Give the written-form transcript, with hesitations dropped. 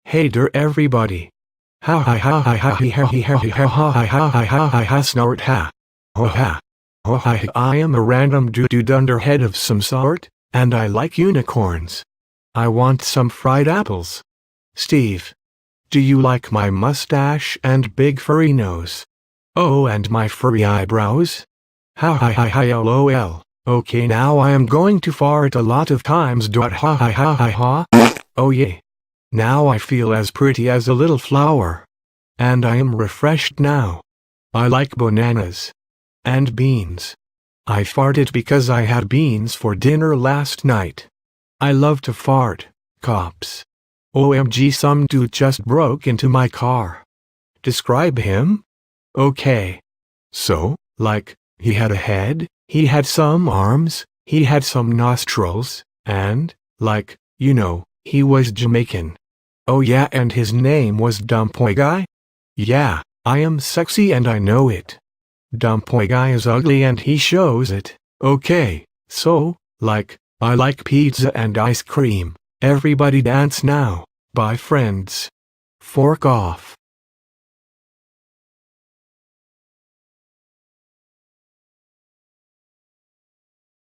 Hey there everybody. Ha ha ha ha ha ha ha ha ha ha ha ha ha ha ha ha snort ha. Oh ha. Oh hi, I am a random dude underhead of some sort, and I like unicorns. I want some fried apples. Steve. Do you like my mustache and big furry nose? Oh, and my furry eyebrows? Ha ha ha ha lol. Okay, now I am going to fart a lot of times. Ha ha ha ha ha. Oh yeah. Now I feel as pretty as a little flower. And I am refreshed now. I like bananas. And beans. I farted because I had beans for dinner last night. I love to fart, cops. OMG, some dude just broke into my car. Describe him? Okay. So, like, he had a head, he had some arms, he had some nostrils, and, like, you know, he was Jamaican. Oh yeah, and his name was Dumpoy Guy? Yeah, I am sexy and I know it. Dumpoy Guy is ugly and he shows it. Okay, so, like, I like pizza and ice cream. Everybody dance now. Bye friends. Fork off.